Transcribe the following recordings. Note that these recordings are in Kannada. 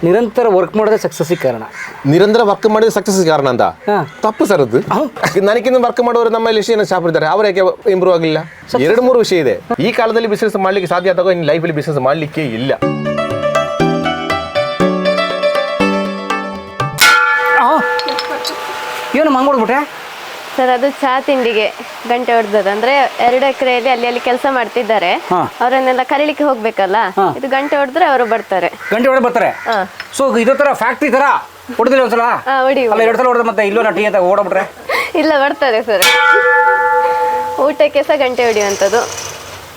ನಿರಂತರ ವರ್ಕ್ ಮಾಡೋದೇ ಸಕ್ಸಸ್ಸಿಗೆ ಕಾರಣ. ನಿರಂತರ ವರ್ಕ್ ಮಾಡಿದ್ರೆ ಸಕ್ಸಸ್ ಕಾರಣ ಅಂತ ತಪ್ಪು ಸರ್ ಅದು. ನನಗಿಂತ ವರ್ಕ್ ಮಾಡೋರು ನಮ್ಮಲ್ಲಿ ಎಷ್ಟು ಜನ ಸ್ಟಾಫ್ ಇದ್ದಾರೆ, ಅವ್ರು ಯಾಕೆ ಇಂಪ್ರೂವ್ ಆಗಿಲ್ಲ? 2-3 ವಿಷಯ ಇದೆ. ಈ ಕಾಲದಲ್ಲಿ ಬಿಸ್ನೆಸ್ ಮಾಡ್ಲಿಕ್ಕೆ ಸಾಧ್ಯ ಆದಾಗ ಇನ್ನು ಲೈಫಲ್ಲಿ ಬಿಸ್ನೆಸ್ ಮಾಡ್ಲಿಕ್ಕೆ ಇಲ್ಲ. ಏನು ಮಂಗೋಡ್ಬಿಟ್ರೆ ಸರ್, ಅದು ಚಹಾ ತಿಂಡಿಗೆ ಗಂಟೆ ಹೊಡೆದದ್ದು. ಅಂದ್ರೆ 2 ಎಕರೆಯಲ್ಲಿ ಅಲ್ಲಿ ಕೆಲಸ ಮಾಡ್ತಿದ್ದಾರೆ, ಅವರನ್ನೆಲ್ಲ ಕರೀಲಿಕ್ಕೆ ಹೋಗ್ಬೇಕಲ್ಲ. ಇದು ಗಂಟೆ ಹೊಡೆದ್ರೆ ಅವರು ಬರ್ತಾರೆ. ಗಂಟೆ ಹೊಡೆ ಬರ್ತಾರೆ. ಸೊ ಇದೇ ತರ ಫ್ಯಾಕ್ಟ್ರಿ ತರ ಹೊಡೆದಿಲ್ಲ ಒಂದ್ಸಲ? ಹೊಡಿ ಅಲ್ಲ 2 ಸಲ ಹೊಡೆದ ಮತ್ತೆ ಇಲ್ಲೋ ನಟಿ ಅಂತ ಓಡಬಿಟ್ರೆ? ಇಲ್ಲ, ಬರ್ತಾರೆ ಸರ್. ಊಟಕ್ಕೆ ಸಹ ಗಂಟೆ ಹೊಡೆಯುವಂಥದ್ದು,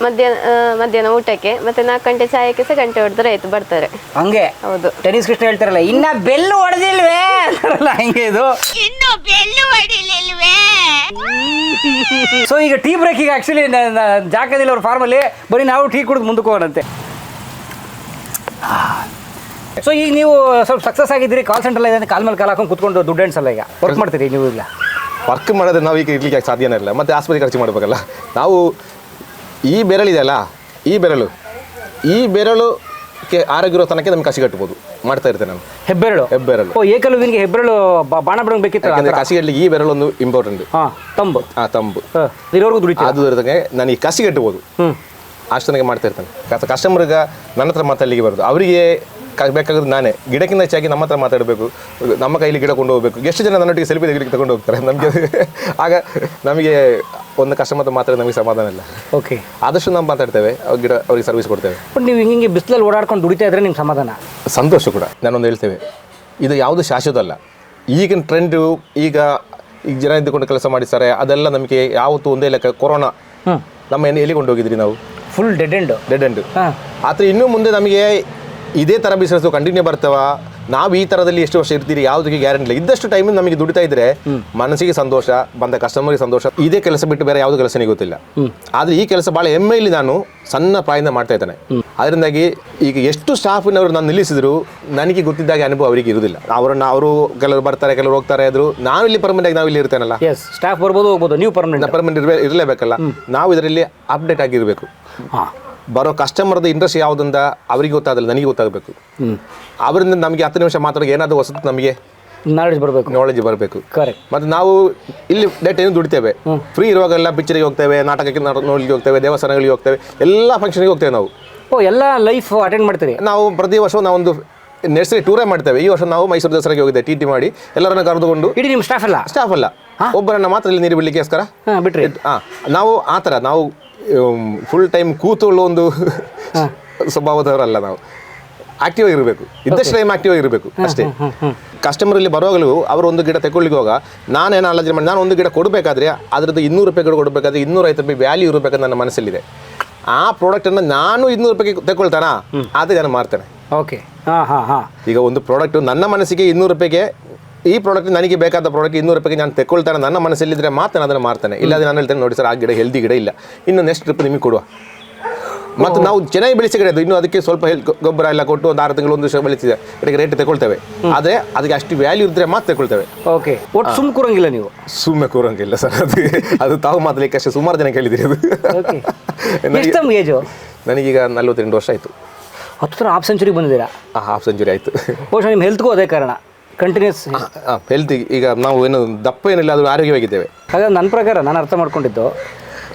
ಮಧ್ಯಾಹ್ನ ಊಟಕ್ಕೆ, ಮತ್ತೆ 4 ಗಂಟೆ ಚಾಯಕ್ಕೆ ಸಹ ಗಂಟೆ ಹೊಡೆದ್ರೆ ಆಯ್ತು, ಬರ್ತಾರೆ. ಹಂಗೆ? ಹೌದು. ಟೆನಿಸ್ ಕೃಷ್ಣ ಹೇಳ್ತಾರಲ್ಲ, ಇನ್ನ ಬೆಲ್ಲು ಹೊಡೆದಿಲ್ವೇ ಅಂತಾರಲ್ಲ, ಹಂಗೆ ಇದು. ಇನ್ನು ಬೆಲ್ಲು ಹೊಡಿಲಿಲ್ವೇ? ಸೊ ಈಗ ಟೀ ಬ್ರೇಕ್ ಈಗ ಆಕ್ಚುಲಿ ಜಾಗದಿಲ್ಲ ಅವ್ರ ಫಾರ್ಮಲ್ಲಿ, ಬರೀ ನಾವು ಟೀ ಕುಡಿದು ಮುಂದಕ್ಕೆ ಹೋಗೋಣಂತೆ. ಸೊ ಈಗ ನೀವು ಸ್ವಲ್ಪ ಸಕ್ಸಸ್ ಆಗಿದ್ದೀರಿ, ಕಾಲ್ ಸೆಂಟರ್ ಇದೆ, ಕಾಲ್ ಮೇಲೆ ಕಾಲು ಹಾಕೊಂಡು ಕುತ್ಕೊಂಡು ದುಡ್ಡು ಎಣ್ಸಲ್ಲ. ಈಗ ವರ್ಕ್ ಮಾಡ್ತೀರಿ ನೀವು? ಇಲ್ಲ ವರ್ಕ್ ಮಾಡೋದು ನಾವು ಈಗ ಇರ್ಲಿಕ್ಕೆ ಸಾಧ್ಯನೇ ಇಲ್ಲ, ಮತ್ತೆ ಆಸ್ಪತ್ರೆ ಖರ್ಚು ಮಾಡಬೇಕಲ್ಲ ನಾವು. ಈ ಬೆರಳಿದೆಯಲ್ಲ, ಈ ಬೆರಳುಗೆ ಆರೋಗ್ಯ ಇರೋ ತನಕ ನಮ್ಗೆ ಕಸಿ ಕಟ್ಬೋದು. ಮಾಡ್ತಾ ಇರ್ತೇನೆ ನಾನು. ಹೆಬ್ಬೆರಳು. ಓ, ಏಕಲುವಿನಿಗೆ ಹೆಬ್ಬೆರಳು ಬಾಣ ಬಿಡೋಂಗೆ ಬೇಕಿತ್ತು. ಯಾಕಂದ್ರೆ ಕಸಿ ಕಟ್ಟಲಿಕ್ಕೆ ಈ ಬೆರಳು ಒಂದು ಇಂಪಾರ್ಟೆಂಟ್. ತಂಬು. ತಂಬು ಇರೋರ್ಗು ದುಡಿತು. ಅದು ಇರೋದಕ್ಕೆ ನಾನು ಈ ಕಸಿ ಕಟ್ಬೋದು, ಅಷ್ಟೊಂದಿಗೆ ಮಾಡ್ತಾ ಇರ್ತೇನೆ. ಕಸ್ಟಮರ್ಗೆ ನನ್ನ ಹತ್ರ ಮಾತಾಡಲಿಕ್ಕೆ ಬರೋದು, ಅವರಿಗೆ ಬೇಕಾಗೋದು ನಾನೇ. ಗಿಡಕ್ಕಿಂತ ಹೆಚ್ಚಾಗಿ ನಮ್ಮ ಹತ್ರ ಮಾತಾಡಬೇಕು, ನಮ್ಮ ಕೈಲಿ ಗಿಡ ಕೊಂಡು ಹೋಗಬೇಕು. ಎಷ್ಟು ಜನ ನನ್ನೊಟ್ಟಿಗೆ ಸೆಲ್ಫಿ ತೆಗಿಲಿಕ್ಕೆ ತಗೊಂಡು ಹೋಗ್ತಾರೆ ನಮಗೆ. ಆಗ ನಮಗೆ ಒಂದು ಕಸ್ಟಮರ್ ಮಾತಾಡೋದು ನಮಗೆ ಸಮಾಧಾನ ಇಲ್ಲ. ಓಕೆ, ಆದಷ್ಟು ನಾವು ಮಾತಾಡ್ತೇವೆ, ಗಿಡ ಅವ್ರಿಗೆ ಸರ್ವಿಸ್ ಕೊಡ್ತೇವೆ. ಬಟ್ ನೀವು ಹಿಂಗೆ ಬಿಸಿಲಲ್ಲಿ ಓಡಾಡ್ಕೊಂಡು ದುಡಿತಾ ಇದ್ರೆ ನಿಮ್ಗೆ ಸಮಾಧಾನ, ಸಂತೋಷ ಕೂಡ. ನಾನೊಂದು ಹೇಳ್ತೇವೆ, ಇದು ಯಾವುದು ಶಾಶ್ವತ ಅಲ್ಲ. ಈಗಿನ ಟ್ರೆಂಡು, ಈಗ ಜನ ಇದ್ದುಕೊಂಡು ಕೆಲಸ ಮಾಡಿಸ್ತಾರೆ, ಅದೆಲ್ಲ ನಮಗೆ ಯಾವತ್ತೂ ಒಂದೇ ಲೆಕ್ಕ. ಕೊರೋನಾ ನಮ್ಮ ಎಲ್ಲಿ ಕೊಂಡು ಹೋಗಿದ್ರಿ ನಾವು? Full dead end. ಆದರೆ ಇನ್ನೂ ಮುಂದೆ ನಮಗೆ ಇದೇ ಥರ ಬಿಸ್ನೆಸ್ ಕಂಟಿನ್ಯೂ ಬರ್ತಾವ. ನಾವು ಈ ಥರದಲ್ಲಿ ಎಷ್ಟು ವರ್ಷ ಇರ್ತೀರಿ ಯಾವುದಕ್ಕೆ ಗ್ಯಾರಂಟಿ ಇಲ್ಲ. ಇದ್ದಷ್ಟು ಟೈಮಿಂದ ನಮಗೆ ದುಡಿತಾ ಇದ್ರೆ ಮನಸ್ಸಿಗೆ ಸಂತೋಷ, ಬಂದ ಕಸ್ಟಮರ್ಗೆ ಸಂತೋಷ. ಇದೇ ಕೆಲಸ ಬಿಟ್ಟು ಬೇರೆ ಯಾವುದು ಕೆಲಸನೇ ಗೊತ್ತಿಲ್ಲ. ಆದರೆ ಈ ಕೆಲಸ ಭಾಳ ಹೆಮ್ಮೆಯಲ್ಲಿ ನಾನು ಸಣ್ಣ ಪ್ರಾಯದಿಂದ ಮಾಡ್ತಾ ಇದ್ದೇನೆ. ಅದರಿಂದಾಗಿ ಈಗ ಎಷ್ಟು ಸ್ಟಾಫಿನವರು ನಾನು ನಿಲ್ಲಿಸಿದ್ರು ನನಗೆ ಗೊತ್ತಿದ್ದಾಗೆ ಅನುಭವ ಅವರಿಗೆ ಇರುವುದಿಲ್ಲ. ಅವರು ಕೆಲವರು ಬರ್ತಾರೆ, ಕೆಲವರು ಹೋಗ್ತಾರೆ. ಆದರೂ ನಾವು ಇಲ್ಲಿ ಪರ್ಮನೆಂಟ್ ಆಗಿ ನಾವು ಇಲ್ಲಿ ಇರ್ತೇನಲ್ಲ. ಸ್ಟಾಫ್ ಬರ್ಬೋದು ಹೋಗ್ಬೋದು, ನೀವು ಪರ್ಮನೆಂಟ್ ಇರಲೇಬೇಕಲ್ಲ. ನಾವು ಇದರಲ್ಲಿ ಅಪ್ಡೇಟ್ ಆಗಿರಬೇಕು. ಬರೋ ಕಸ್ಟಮರ್ದು ಇಂಟ್ರೆಸ್ಟ್ ಯಾವುದಂತ ಅವರಿಗೆ ಗೊತ್ತಾಗಲ್ಲ, ನನಗೆ ಗೊತ್ತಾಗಬೇಕು. ಅವರಿಂದ ನಮಗೆ 10 ನಿಮಿಷ ಮಾತಾಡೋಕೆ ಏನಾದರೂ ಹೊಸದು ನಮಗೆ ನಾಲೆಜ್ ಬರಬೇಕು. ಮತ್ತು ನಾವು ಇಲ್ಲಿ ಡೇಟೇನು ದುಡಿತೇವೆ. ಫ್ರೀ ಇರುವಾಗೆಲ್ಲ ಪಿಕ್ಚರಿಗೆ ಹೋಗ್ತೇವೆ, ನಾಟಕಕ್ಕೆ ನೋಡಲಿಕ್ಕೆ ಹೋಗ್ತೇವೆ, ದೇವಸ್ಥಾನಗಳಿಗೆ ಹೋಗ್ತೇವೆ, ಎಲ್ಲ ಫಂಕ್ಷನ್ಗೆ ಹೋಗ್ತೇವೆ ನಾವು. ಎಲ್ಲ ಲೈಫ್ ಅಟೆಂಡ್ ಮಾಡ್ತೀವಿ ನಾವು. ಪ್ರತಿ ವರ್ಷ ನಾವೊಂದು ನರ್ಸರಿ ಟೂರೇ ಮಾಡ್ತೇವೆ. ಈ ವರ್ಷ ನಾವು ಮೈಸೂರು ದಸರಾಗೆ ಹೋಗಿದ್ದೆ. ಟಿ ಮಾಡಿ ಎಲ್ಲರನ್ನ ಕರೆದುಕೊಂಡು. ಇಡೀ ನಿಮ್ಮ ಸ್ಟಾಫ್ ಅಲ್ಲ, ಒಬ್ಬರನ್ನ ಮಾತ್ರ ಇಲ್ಲಿ ನೀರು ಬಿಡ್ಲಿಕ್ಕೋಸ್ಕರ ಬಿಟ್ರಿ. ನಾವು ಆ ಥರ ನಾವು ಫುಲ್ ಟೈಮ್ ಕೂತುಕೊಳ್ಳೋ ಒಂದು ಸ್ವಭಾವದವರಲ್ಲ. ನಾವು ಆಕ್ಟಿವ್ ಆಗಿರಬೇಕು, ಇದ್ದಷ್ಟು ಟೈಮ್ ಆಕ್ಟಿವ್ ಆಗಿರಬೇಕು ಅಷ್ಟೇ. ಕಸ್ಟಮರಲ್ಲಿ ಬರುವಾಗಲೂ ಅವರು ಒಂದು ಗಿಡ ತಗೊಳ್ಳಿಕ್ಕೆ ಹೋಗ ನಾನೇನು ಆಲೋಚನೆ ಮಾಡಿ, ನಾನು ಒಂದು ಗಿಡ ಕೊಡಬೇಕಾದ್ರೆ ಅದರದ್ದು 200 ರೂಪಾಯಿ ಗಿಡ ಕೊಡಬೇಕಾದ್ರೆ 250 ರೂಪಾಯಿ ವ್ಯಾಲ್ಯೂ ಇರಬೇಕಂತ ನನ್ನ ಮನಸ್ಸಲ್ಲಿದೆ. ಆ ಪ್ರಾಡಕ್ಟನ್ನು ನಾನು 200 ರೂಪಾಯಿಗೆ ತಗೊಳ್ತಾನ, ಆದರೆ ನಾನು ಮಾರ್ತೇನೆ. ಓಕೆ, ಈಗ ಒಂದು ಪ್ರಾಡಕ್ಟು ನನ್ನ ಮನಸ್ಸಿಗೆ 200 ರೂಪಾಯಿಗೆ, ಈ ಪ್ರಾಡಕ್ಟ್ ನನಗೆ ಬೇಕಾದ ಪ್ರಾಡಕ್ಟ್ 200 ರೂಪಾಯಿಗೆ ನಾನು ತೆಗೊಳ್ತಾನೆ, ನನ್ನ ಮನಸ್ಸಲ್ಲಿದ್ದರೆ ಮಾತ್ರ ನಾನು ಅದನ್ನು ಮಾರ್ತೇನೆ. ಇಲ್ಲಾಂದರೆ ನಾನು ಹೇಳ್ತೇನೆ, ನೋಡಿ ಸರ್ ಆ ಗಿಡ ಹೆಲ್ದಿ ಗಿಡ ಇಲ್ಲ, ಇನ್ನು ನೆಕ್ಸ್ಟ್ ಟ್ರಿಪ್ ನಿಮಗೆ ಕೊಡುವ. ಮತ್ತು ನಾವು ಚೆನ್ನಾಗಿ ಬೆಳೆಸಿ ಗಿಡ ಇನ್ನು ಅದಕ್ಕೆ ಸ್ವಲ್ಪ ಗೊಬ್ಬರ ಎಲ್ಲ ಕೊಟ್ಟು ಒಂದು 6 ತಿಂಗಳು 1 ವರ್ಷ ಬೆಳೆಸಿದೆ ಅದಕ್ಕೆ ರೇಟ್ ತಗೊಳ್ತೇವೆ. ಆದರೆ ಅದಕ್ಕೆ ಅಷ್ಟು ವ್ಯಾಲ್ಯೂ ಇದ್ದರೆ ಮಾತ್ರ ತಗೊಳ್ತೇವೆ. ಓಕೆ, ಒಟ್ಟು ಸುಮ್ಮನೆ ಕೂರಂಗಿಲ್ಲ ನೀವು? ಸುಮ್ಮನೆ ಕೂರಂಗಿಲ್ಲ ಸರ್, ಅದು ತಾವು ಮಾತಾಡಲಿಕ್ಕೆ ಅಷ್ಟೇ. ಸುಮಾರು ಜನ ಕೇಳಿದಿರಿ ಅದು. ಏಜು? ನನಗೀಗ 42 ವರ್ಷ ಆಯಿತು. 10 ಹಾಫ್ ಸೆಂಚುರಿ ಬಂದಿದ್ದೀರಾ? ಹಾಫ್ ಸೆಂಚುರಿ ಆಯಿತು. ಬಹುಶಃ ನಿಮ್ಮ ಹೆಲ್ತ್ಗೂ ಅದೇ ಕಾರಣ, ಕಂಟಿನ್ಯೂಸ್ ಹೆಲ್ತ್. ಈಗ ನಾವು ಏನು ದಪ್ಪ ಏನಿಲ್ಲ, ಅದು ಆರೋಗ್ಯವಾಗಿದ್ದೇವೆ. ಹಾಗಾದ್ರೆ ನನ್ನ ಪ್ರಕಾರ ನಾನು ಅರ್ಥ ಮಾಡ್ಕೊಂಡಿದ್ದು,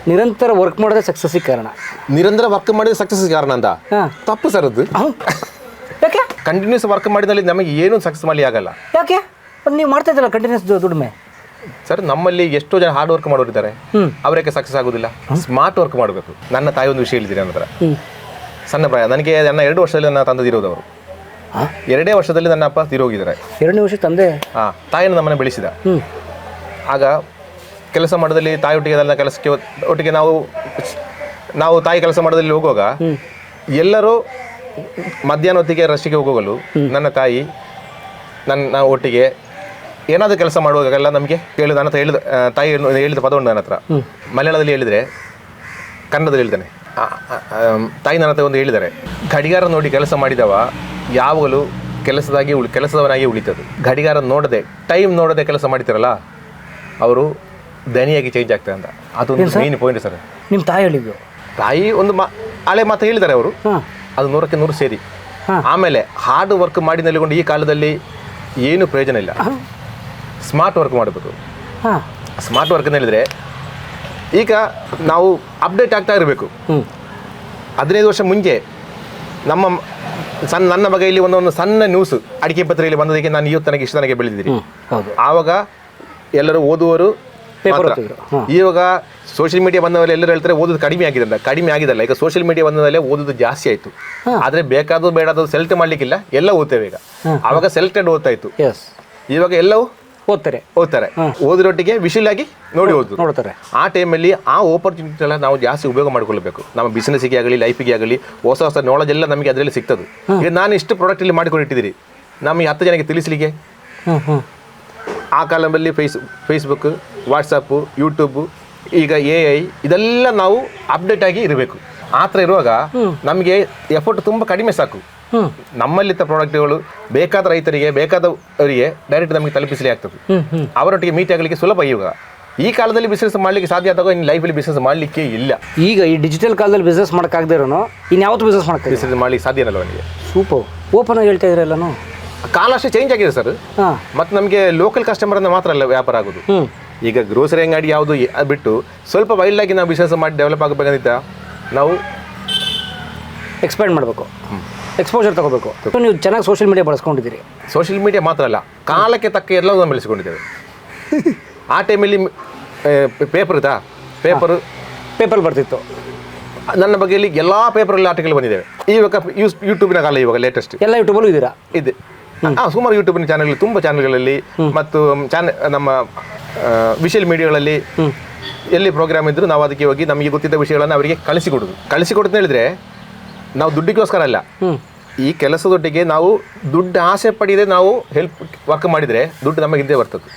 ನಿರಂತರ ವರ್ಕ್ ಮಾಡೋದೇ ಸಕ್ಸಸ್ಸಿಗೆ ಕಾರಣ. ನಿರಂತರ ವರ್ಕ್ ಮಾಡಿದ್ರೆ ಸಕ್ಸಸ್ ಕಾರಣ ಅಂತ ತಪ್ಪು ಸರ್ ಅದು. ಯಾಕೆ? ಕಂಟಿನ್ಯೂಸ್ ವರ್ಕ್ ಮಾಡಿದಲ್ಲಿ ನಮಗೆ ಏನು ಸಕ್ಸಸ್ ಮಾಡಲಿ ಆಗಲ್ಲ. ಯಾಕೆ? ನೀವು ಮಾಡ್ತಾ ಇದ್ದಲ್ಲ ಕಂಟಿನ್ಯೂಸ್ ದುಡಿಮೆ. ಸರ್, ನಮ್ಮಲ್ಲಿ ಎಷ್ಟೋ ಜನ ಹಾರ್ಡ್ ವರ್ಕ್ ಮಾಡೋರಿದ್ದಾರೆ, ಅವರಿಗೆ ಸಕ್ಸಸ್ ಆಗೋದಿಲ್ಲ. ಸ್ಮಾರ್ಟ್ ವರ್ಕ್ ಮಾಡಬೇಕು. ನನ್ನ ತಾಯಿ ಒಂದು ವಿಷಯ ಹೇಳಿದ್ದೀರಿ ನನ್ನ ಹತ್ರ. ಸಣ್ಣ ಪ್ರಾಯ, ನನಗೆ ನನ್ನ 2 ವರ್ಷದಲ್ಲಿ ನನ್ನ ತಂದೆ ತೀರೋದು. ಅವರು 2 ವರ್ಷದಲ್ಲಿ ನನ್ನ ಅಪ್ಪ ತೀರೋಗಿದ್ದಾರೆ. 2 ವರ್ಷ ತಂದೆ? ತಾಯಿಯನ್ನು ನಮ್ಮನೆ ಬೆಳೆಸಿದ. ಆಗ ಕೆಲಸ ಮಾಡೋದಲ್ಲಿ ತಾಯಿ ಒಟ್ಟಿಗೆ ಎಲ್ಲ ಕೆಲಸಕ್ಕೆ ಒಟ್ಟಿಗೆ ನಾವು ತಾಯಿ ಕೆಲಸ ಮಾಡೋದಲ್ಲಿ ಹೋಗುವಾಗ ಎಲ್ಲರೂ ಮಧ್ಯಾಹ್ನ ಹೊತ್ತಿಗೆ ರಶ್ಶಿಗೆ ಹೋಗೋಗಲು ನನ್ನ ತಾಯಿ ನನ್ನ ಒಟ್ಟಿಗೆ ಏನಾದರೂ ಕೆಲಸ ಮಾಡುವಾಗೆಲ್ಲ ನಮಗೆ ಕೇಳಿದ ನನ್ನ ಹತ್ರ ಹೇಳಿದ ತಾಯಿ ಹೇಳಿದ ಪದ ಉಂಟು ನನ್ನ ಹತ್ರ. ಮಲಯಾಳದಲ್ಲಿ ಹೇಳಿದರೆ, ಕನ್ನಡದಲ್ಲಿ ಹೇಳ್ತಾನೆ. ತಾಯಿ ನನ್ನ ಹತ್ರ ಒಂದು ಹೇಳಿದ್ದಾರೆ, ಗಡಿಗಾರ ನೋಡಿ ಕೆಲಸ ಮಾಡಿದವ ಯಾವಾಗಲೂ ಕೆಲಸದವನಾಗಿ ಉಳಿತದ್ದು. ಗಡಿಗಾರ ನೋಡದೆ, ಟೈಮ್ ನೋಡದೆ ಕೆಲಸ ಮಾಡ್ತಾರಲ್ಲ, ಅವರು ದನಿಯಾಗಿ ಚೇಂಜ್ ಆಗ್ತದೆ ಅಂತ. ಅದೊಂದು ಮೇನ್ ಪಾಯಿಂಟ್ ಸರ್. ನಿಮ್ಮ ತಾಯಿ ಹೇಳಿದ್ದು? ತಾಯಿ ಒಂದು ಹಳೆ ಮಾತು ಹೇಳಿದ್ದಾರೆ ಅವರು, ಅದು 100ಕ್ಕೆ 100 ಸೇರಿ. ಆಮೇಲೆ ಹಾರ್ಡ್ ವರ್ಕ್ ಮಾಡಿ ನೆಲೆಗೊಂಡು ಈ ಕಾಲದಲ್ಲಿ ಏನು ಪ್ರಯೋಜನ ಇಲ್ಲ. ಸ್ಮಾರ್ಟ್ ವರ್ಕ್ ಮಾಡಬೇಕು. ಸ್ಮಾರ್ಟ್ ವರ್ಕ್ ಅಂತ ಹೇಳಿದ್ರೆ ಈಗ ನಾವು ಅಪ್ಡೇಟ್ ಆಗ್ತಾ ಇರಬೇಕು. 15 ವರ್ಷ ಮುಂಚೆ ನನ್ನ ಬಗ್ಗೆ ಇಲ್ಲಿ ಒಂದು ಸಣ್ಣ ನ್ಯೂಸ್ ಅಡಿಕೆ ಪತ್ರಿಕೆಯಲ್ಲಿ ಬಂದದಕ್ಕೆ ನಾನು ಇವತ್ತು ನನಗೆ ಇಷ್ಟು ನನಗೆ ಬೆಳೆದಿದ್ದೀನಿ. ಆವಾಗ ಎಲ್ಲರೂ ಓದುವರು ಮಾತ್ರ. ಇವಾಗ ಸೋಷಿಯಲ್ ಮೀಡಿಯಾ ಬಂದ ಮೇಲೆ ಎಲ್ಲರೂ ಹೇಳ್ತಾರೆ ಓದೋದು ಕಡಿಮೆ ಆಗಿದೆ ಅಂತ. ಕಡಿಮೆ ಆಗಿದಲ್ಲ, ಈಗ ಸೋಷಿಯಲ್ ಮೀಡಿಯಾ ಬಂದ ಮೇಲೆ ಓದೋದು ಜಾಸ್ತಿ ಆಯಿತು. ಆದರೆ ಬೇಕಾದದು ಬೇಡಾದದು ಸೆಲೆಕ್ಟ್ ಮಾಡಲಿಕ್ಕಿಲ್ಲ, ಎಲ್ಲ ಓದ್ತೇವೆ. ಈಗ ಆವಾಗ ಸೆಲೆಕ್ಟೆಡ್ ಓದ್ತಾ ಇತ್ತು, ಇವಾಗ ಎಲ್ಲವೂ ಓದ್ತಾರೆ. ಓದಿರೊಟ್ಟಿಗೆ ವಿಶುಲ್ ಆಗಿ ನೋಡ್ತಾರೆ. ಆ ಟೈಮಲ್ಲಿ ಆ ಆಪರ್ಚುನಿಟಿ ಎಲ್ಲ ನಾವು ಜಾಸ್ತಿ ಉಪಯೋಗ ಮಾಡ್ಕೊಳ್ಬೇಕು. ನಮ್ಮ ಬಿಸ್ನೆಸ್ಗೆ ಆಗಲಿ ಲೈಫಿಗೆ ಆಗಲಿ ಹೊಸ ಹೊಸ ನಾಲೆಜ್ ಎಲ್ಲ ನಮಗೆ ಅದರಲ್ಲಿ ಸಿಗ್ತದೆ. ಈಗ ನಾನು ಇಷ್ಟು ಪ್ರಾಡಕ್ಟ್ ಇಲ್ಲಿ ಮಾಡಿಕೊಂಡಿಟ್ಟಿದ್ದೀರಿ, ನಮಗೆ 10 ಜನಕ್ಕೆ ತಿಳಿಸ್ಲಿಕ್ಕೆ. ಆ ಕಾಲದಲ್ಲಿ ಫೇಸ್ಬುಕ್, ವಾಟ್ಸಪ್ಪು, ಯೂಟ್ಯೂಬು, ಈಗ AI ಇದೆಲ್ಲ ನಾವು ಅಪ್ಡೇಟ್ ಆಗಿ ಇರಬೇಕು. ಆ ಥರ ಇರುವಾಗ ನಮಗೆ ಎಫರ್ಟ್ ತುಂಬ ಕಡಿಮೆ ಸಾಕು. ನಮ್ಮಲ್ಲಿದ್ದ ಪ್ರಾಡಕ್ಟ್ಗಳು ಬೇಕಾದ ರೈತರಿಗೆ ಬೇಕಾದವರಿಗೆ ಡೈರೆಕ್ಟ್ ನಮಗೆ ತಲುಪಿಸಲಿ ಆಗ್ತದೆ. ಅವರೊಟ್ಟಿಗೆ ಮೀಟ್ ಆಗಲಿಕ್ಕೆ ಸುಲಭ. ಇವಾಗ ಈ ಕಾಲದಲ್ಲಿ ಬಿಸ್ನೆಸ್ ಮಾಡಲಿಕ್ಕೆ ಸಾಧ್ಯ ಆದಾಗ ಇನ್ನು ಲೈಫಲ್ಲಿ ಬಿಸ್ನೆಸ್ ಮಾಡಲಿಕ್ಕೆ ಇಲ್ಲ. ಈಗ ಈ ಡಿಜಿಟಲ್ ಕಾಲದಲ್ಲಿ ಬಿಸ್ನೆಸ್ ಮಾಡೋಕ್ಕಾಗದೇ ಇರೋನು ಇನ್ಯಾವತ್ತು ಬಿಸ್ನೆಸ್ ಮಾಡಲಿಕ್ಕೆ ಸಾಧ್ಯ ಇಲ್ಲ ಅವನಿಗೆ. ಸೂಪರ್ ಓಪನ್ ಆಗಿ ಹೇಳ್ತಾ ಇದ್ರಲ್ಲನು. ಕಾಲ ಅಷ್ಟೇ ಚೇಂಜ್ ಆಗಿದೆ ಸರ್. ಮತ್ತು ನಮಗೆ ಲೋಕಲ್ ಕಸ್ಟಮರ್ ಅನ್ನ ಮಾತ್ರ ಅಲ್ಲ ವ್ಯಾಪಾರ ಆಗೋದು. ಈಗ ಗ್ರೋಸರಿ ಅಂಗಡಿ ಯಾವುದು ಬಿಟ್ಟು ಸ್ವಲ್ಪ ವೈಲ್ಡ್ ಆಗಿ ನಾವು ಬಿಸ್ನೆಸ್ ಮಾಡಿ ಡೆವಲಪ್ ಆಗಬೇಕಂತ ನಾವು ಎಕ್ಸ್ಪ್ಯಾಂಡ್ ಮಾಡಬೇಕು, ಎಕ್ಸ್ಪೋಜರ್ ತಗೋಬೇಕು. ನೀವು ಚೆನ್ನಾಗಿ ಸೋಷಿಯಲ್ ಮೀಡಿಯಾ ಬಳಸ್ಕೊಂಡಿದ್ದೀರಿ. ಸೋಷಿಯಲ್ ಮೀಡಿಯಾ ಮಾತ್ರ ಅಲ್ಲ, ಕಾಲಕ್ಕೆ ತಕ್ಕ ಎಲ್ಲವನ್ನು ಬೆಳೆಸ್ಕೊಂಡಿದ್ದೇವೆ. ಆ ಟೈಮಲ್ಲಿ ಪೇಪರ್ ಬರ್ತಿತ್ತು. ನನ್ನ ಬಗ್ಗೆಯಲ್ಲಿ ಎಲ್ಲ ಪೇಪರಲ್ಲಿ ಆರ್ಟಿಕಲ್ ಬಂದಿದ್ದೇವೆ. ಇವಾಗ ಯೂಟ್ಯೂಬಿನ ಕಾಲ, ಇವಾಗ ಲೇಟೆಸ್ಟ್ ಎಲ್ಲ ಯೂಟ್ಯೂಬಲ್ಲೂ ಇದ್ದೀರಾ? ಇದೆ. ಸುಮಾರು ಯೂಟ್ಯೂಬಿನ ಚಾನಲ್, ತುಂಬ ಚಾನಲ್ಗಳಲ್ಲಿ ಮತ್ತು ನಮ್ಮ ವಿಷುವಲ್ ಮೀಡಿಯಾಗಳಲ್ಲಿ ಎಲ್ಲಿ ಪ್ರೋಗ್ರಾಮ್ ಇದ್ದರೂ ನಾವು ಅದಕ್ಕೆ ಹೋಗಿ ನಮಗೆ ಗೊತ್ತಿದ್ದ ವಿಷಯಗಳನ್ನು ಅವರಿಗೆ ಕಳಿಸಿಕೊಡುತ್ತೆ. ಹೇಳಿದ್ರೆ ನಾವು ದುಡ್ಡಿಗೋಸ್ಕರ ಅಲ್ಲ, ಈ ಕೆಲಸದೊಟ್ಟಿಗೆ ನಾವು ದುಡ್ಡು ಆಸೆ ಪಡೆಯದೆ ನಾವು ಹೆಲ್ಪ್ ವರ್ಕ್ ಮಾಡಿದರೆ ದುಡ್ಡು ನಮಗೆ ಹಿಂದೆ ಬರ್ತದೆ.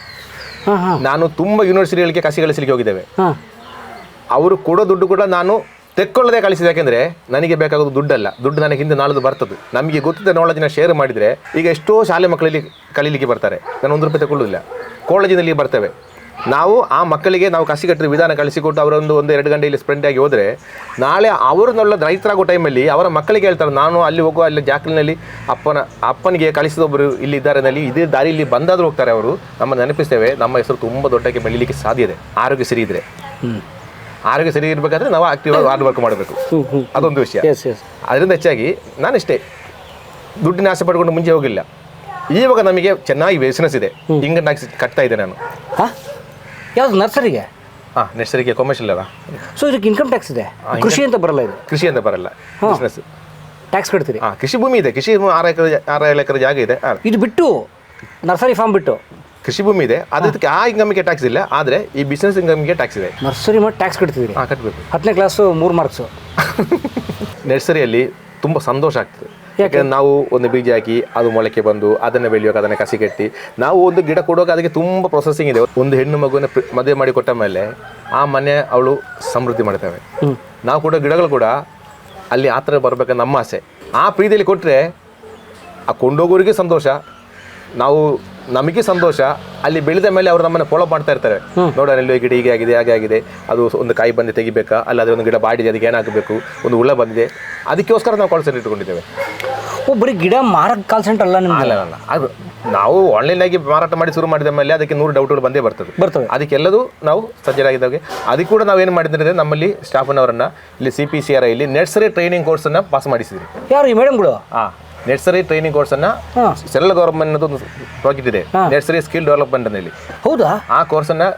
ನಾನು ತುಂಬ ಯೂನಿವರ್ಸಿಟಿಗಳಿಗೆ ಕಸಿ ಕಳಿಸಲಿಕ್ಕೆ ಹೋಗಿದ್ದೇವೆ. ಅವರು ಕೊಡೋ ದುಡ್ಡು ಕೂಡ ನಾನು ತೆಕ್ಕೊಳ್ಳದೆ ಕಳಿಸಿದೆ. ಯಾಕೆಂದರೆ ನನಗೆ ಬೇಕಾಗೋದು ದುಡ್ಡಲ್ಲ, ದುಡ್ಡು ನನಗೆ ಹಿಂದೆ ನಾಳೆದು ಬರ್ತದೆ. ನಮಗೆ ಗೊತ್ತಿದ್ದ ನಾಲೆಜ್ನ ಶೇರ್ ಮಾಡಿದರೆ ಈಗ ಎಷ್ಟೋ ಶಾಲೆ ಮಕ್ಕಳಲ್ಲಿ ಕಲೀಲಿಕ್ಕೆ ಬರ್ತಾರೆ. ನಾನು 1 ರೂಪಾಯಿ ತಗೊಳ್ಳೋದಿಲ್ಲ, ಕಾಲೇಜಿನಲ್ಲಿ ಬರ್ತೇವೆ. ನಾವು ಆ ಮಕ್ಕಳಿಗೆ ನಾವು ಕಸಿ ಕಟ್ಟಿದ ವಿಧಾನ ಕಳಿಸಿಕೊಟ್ಟು ಅವರೊಂದು 1-2 ಗಂಟೆ ಇಲ್ಲಿ ಸ್ಪೆಂಡ್ ಆಗಿ ಹೋದರೆ ನಾಳೆ ಅವರನ್ನೆಲ್ಲ ರೈತರಾಗೋ ಟೈಮಲ್ಲಿ ಅವರ ಮಕ್ಕಳಿಗೆ ಹೇಳ್ತಾರೆ, ನಾನು ಅಲ್ಲಿ ಹೋಗುವ ಅಲ್ಲಿ ಜಾಕಲಿನಲ್ಲಿ ಅಪ್ಪನಿಗೆ ಕಳಿಸಿದೊಬ್ಬರು ಇಲ್ಲಿ ಇದ್ದಾರೆ, ಇದೇ ದಾರಿಯಲ್ಲಿ ಬಂದಾದರೂ ಹೋಗ್ತಾರೆ. ಅವರು ನಮ್ಮ ನೆನಪಿಸ್ತೇವೆ. ನಮ್ಮ ಹೆಸರು ತುಂಬ ದೊಡ್ಡಕ್ಕೆ ಬೆಳೀಲಿಕ್ಕೆ ಸಾಧ್ಯ ಇದೆ, ಆರೋಗ್ಯ ಸರಿ ಇದ್ದರೆ. ಆರೋಗ್ಯ ಸರಿ ಇರಬೇಕಾದ್ರೆ ನಾವು ಆಕ್ಟಿವ್ ಆಗಿ ಹಾರ್ಡ್ ವರ್ಕ್ ಮಾಡಬೇಕು, ಅದೊಂದು ವಿಷಯ. ಅದರಿಂದ ಹೆಚ್ಚಾಗಿ ನಾನಿಷ್ಟೇ ದುಡ್ಡಿನ ಆಸೆ ಪಡ್ಕೊಂಡು ಮುಂಚೆ ಹೋಗಿಲ್ಲ. ಇವಾಗ ನಮಗೆ ಚೆನ್ನಾಗಿ ಬಿಸ್ನೆಸ್ ಇದೆ, ಇನ್ಕಮ್ ಟ್ಯಾಕ್ಸ್ ಕಟ್ತಾ ಇದೆ ನಾನು. ಯಾವುದು ನರ್ಸರಿಗೆ? ನರ್ಸರಿಗೆ ಕಮರ್ಷಿಯಲ್ ಅಲ್ಲ. ಸೊ ಇದಕ್ಕೆ ಇನ್ಕಮ್ ಟ್ಯಾಕ್ಸ್ ಇದೆ, ಕೃಷಿ ಅಂತ ಬರಲ್ಲ. ಇದು ಕೃಷಿ ಅಂತ ಬರಲ್ಲ, ಬಿಸ್ನೆಸ್ ಟ್ಯಾಕ್ಸ್ ಕಟ್ತೀರಿ. ಕೃಷಿ ಭೂಮಿ ಇದೆ, ಕೃಷಿ 6 ಎಕರೆ ಜಾಗ ಇದೆ. ಇದು ಬಿಟ್ಟು ನರ್ಸರಿ ಫಾರ್ಮ್ ಬಿಟ್ಟು ಕೃಷಿ ಭೂಮಿ ಇದೆ, ಅದಕ್ಕೆ ಆ ಇನ್ಕಮ್ಗೆ ಟ್ಯಾಕ್ಸ್ ಇಲ್ಲ. ಆದರೆ ಈ ಬಿಸ್ನೆಸ್ ಇನ್ಕಮ್ಗೆ ಟ್ಯಾಕ್ಸ್ ಇದೆ. ನರ್ಸರಿ ಮಾಡಿ ಟ್ಯಾಕ್ಸ್ ಕಟ್ತಿದ್ದೀರಿ? ಕಟ್ಟಬೇಕು. 10ನೇ ಕ್ಲಾಸು 3 ಮಾರ್ಕ್ಸು. ನರ್ಸರಿಯಲ್ಲಿ ತುಂಬ ಸಂತೋಷ ಆಗ್ತದೆ. ಯಾಕಂದ್ರೆ ನಾವು ಒಂದು ಬೀಜ ಹಾಕಿ ಅದು ಮೊಳಕೆ ಬಂದು ಅದನ್ನು ಬೆಳೆಯುವಾಗ ಅದನ್ನು ಕಸಿ ಕಟ್ಟಿ ನಾವು ಒಂದು ಗಿಡ ಕೊಡುವಾಗ ಅದಕ್ಕೆ ತುಂಬ ಪ್ರೊಸೆಸಿಂಗ್ ಇದೆ. ಒಂದು ಹೆಣ್ಣು ಮಗುವಿನ ಮದುವೆ ಮಾಡಿ ಕೊಟ್ಟ ಮೇಲೆ ಆ ಮನೆ ಅವಳು ಸಮೃದ್ಧಿ ಮಾಡ್ತೇವೆ. ನಾವು ಕೊಡೋ ಗಿಡಗಳು ಕೂಡ ಅಲ್ಲಿ ಆ ಥರ ಬರಬೇಕಂತ ನಮ್ಮ ಆಸೆ. ಆ ಪ್ರೀತಿಯಲ್ಲಿ ಕೊಟ್ಟರೆ ಆ ಕೊಂಡೋಗೋರಿಗೆ ಸಂತೋಷ, ನಮಗೆ ಸಂತೋಷ. ಅಲ್ಲಿ ಬೆಳೆದ ಮೇಲೆ ಅವರು ನಮ್ಮನ್ನು ಫಾಲೋ ಮಾಡ್ತಾ ಇರ್ತಾರೆ. ನೋಡೋಣ ಇಲ್ಲಿ ಗಿಡ ಹೀಗೆ ಆಗಿದೆ, ಹಾಗೆ ಆಗಿದೆ, ಅದು ಒಂದು ಕಾಯಿ ಬಂದು ತೆಗಿಬೇಕಾ, ಅಲ್ಲ ಅದೊಂದು ಗಿಡ ಬಾಡಿದೆ, ಅದಕ್ಕೆ ಏನಾಗಬೇಕು, ಒಂದು ಹುಳ ಬಂದಿದೆ, ಅದಕ್ಕೋಸ್ಕರ ನಾವು ಕಾಲ್ ಸೆಂಟರ್ ಇಟ್ಕೊಂಡಿದ್ದೇವೆ. ಬರೀ ಗಿಡ ಮಾರಕ್ಕೆ ಕಾಲ್ ಸೆಂಟರ್ ಅಲ್ಲ ನಿಮ್ಗೆ? ಅಲ್ಲ, ಅದು ನಾವು ಆನ್ಲೈನಾಗಿ ಮಾರಾಟ ಮಾಡಿ ಶುರು ಮಾಡಿದ ಮೇಲೆ ಅದಕ್ಕೆ 100 ಡೌಟ್ಗಳು ಬಂದೇ ಬರ್ತವೆ. ಅದಕ್ಕೆಲ್ಲದೂ ನಾವು ಸಜ್ಜರಾಗಿದ್ದಾಗೆ ಅದಕ್ಕೆ ಕೂಡ ನಾವು ಏನು ಮಾಡಿದ್ರೆ ನಮ್ಮಲ್ಲಿ ಸ್ಟಾಫ್ನವರನ್ನು ಇಲ್ಲಿ CPCRI ಇಲ್ಲಿ ನರ್ಸರಿ ಟ್ರೈನಿಂಗ್ ಕೋರ್ಸನ್ನು ಪಾಸ್ ಮಾಡಿಸಿದ್ವಿ. ಯಾರು ಈ ಮೇಡಮ್ಗಳು? ನರ್ಸರಿ ಟ್ರೈನಿಂಗ್ ಕೋರ್ಸನ್ನು ಸೆಂಟ್ರಲ್ ಗವರ್ಮೆಂಟ್ ಒಂದು ಪ್ರಾಜೆಕ್ಟ್ ಇದೆ, ನರ್ಸರಿ ಸ್ಕಿಲ್ ಡೆವಲಪ್ಮೆಂಟ್ ಅನ್ನಲ್ಲಿ. ಹೌದಾ? ಆ ಕೋರ್ಸನ್ನು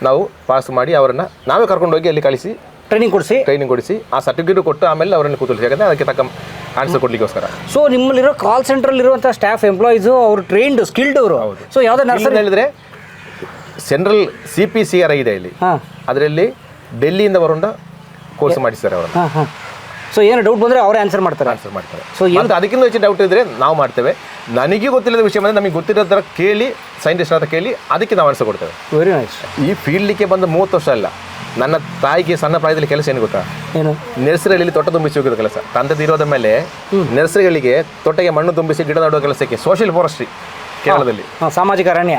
ನಾವು ಪಾಸ್ ಮಾಡಿ ಅವರನ್ನು ನಾವೇ ಕರ್ಕೊಂಡು ಹೋಗಿ ಅಲ್ಲಿ ಕಳಿಸಿ ಟ್ರೈನಿಂಗ್ ಕೊಡಿಸಿ ಆ ಸರ್ಟಿಫಿಕೇಟ್ ಕೊಟ್ಟು ಆಮೇಲೆ ಅವರನ್ನು ಕೂತಳಿಸಿ. ಯಾಕಂದರೆ ಅದಕ್ಕೆ ತಕ್ಕ ಆನ್ಸರ್ ಕೊಡ್ಲಿಕ್ಕೋಸ್ಕರ. ಸೊ ನಿಮ್ಮಲ್ಲಿರೋ ಕಾಲ್ ಸೆಂಟ್ರಲ್ಲಿ ಇರುವಂಥ ಸ್ಟಾಫ್ ಎಂಪ್ಲಾಯೀಸು ಅವರು ಟ್ರೈನ್ಡ್ ಸ್ಕಿಲ್ಡ್ ಅವರು. ಸೊ ಯಾವುದೇ ನರ್ಸರಿ ಹೇಳಿದರೆ ಸೆಂಟ್ರಲ್ CPCRI ಇದೆ ಇಲ್ಲಿ, ಅದರಲ್ಲಿ ಡೆಲ್ಲಿಯಿಂದ ಬರೋಂಡ ಕೋರ್ಸ್ ಮಾಡಿಸ್ತಾರೆ ಅವರು. ಸೊ ಏನು ಡೌಟ್ ಬಂದರೆ ಅವರೇ ಆನ್ಸರ್ ಮಾಡ್ತಾರೆ. ಸೊ ಅದಕ್ಕಿಂತ ಹೆಚ್ಚು ಡೌಟ್ ಇದ್ದರೆ ನಾವು ಮಾಡ್ತೇವೆ. ನನಗೆ ಗೊತ್ತಿಲ್ಲದ ವಿಷಯ ಬಂದರೆ ನಮಗೆ ಗೊತ್ತಿರೋ ಥರ ಕೇಳಿ ಸೈಂಟಿಸ್ಟ್ ಹತ್ರ ಕೇಳಿ ಅದಕ್ಕೆ ನಾವು ಆನ್ಸರ್ ಕೊಡ್ತೇವೆ. Very nice. ಈ ಫೀಲ್ಡ್ಲಿಕ್ಕೆ ಬಂದು 30 ವರ್ಷ ಅಲ್ಲ. ನನ್ನ ತಾಯಿಗೆ ಸಣ್ಣ ಪ್ರಾಯದಲ್ಲಿ ಕೆಲಸ ಏನು ಗೊತ್ತಾ? ನರ್ಸರಿಯಲ್ಲಿ ತೊಟ್ಟ ತುಂಬಿಸಿ ಹೋಗಿರೋ ಕೆಲಸ. ತಂದೆ ಇರೋದ ಮೇಲೆ ನರ್ಸರಿಗಳಿಗೆ ತೊಟ್ಟೆಗೆ ಮಣ್ಣು ತುಂಬಿಸಿ ಗಿಡ ನೆಡುವ ಕೆಲಸಕ್ಕೆ ಸೋಷಿಯಲ್ ಫಾರೆಸ್ಟ್ರಿ ಕೇರಳದಲ್ಲಿ ಸಾಮಾಜಿಕ ಅರಣ್ಯ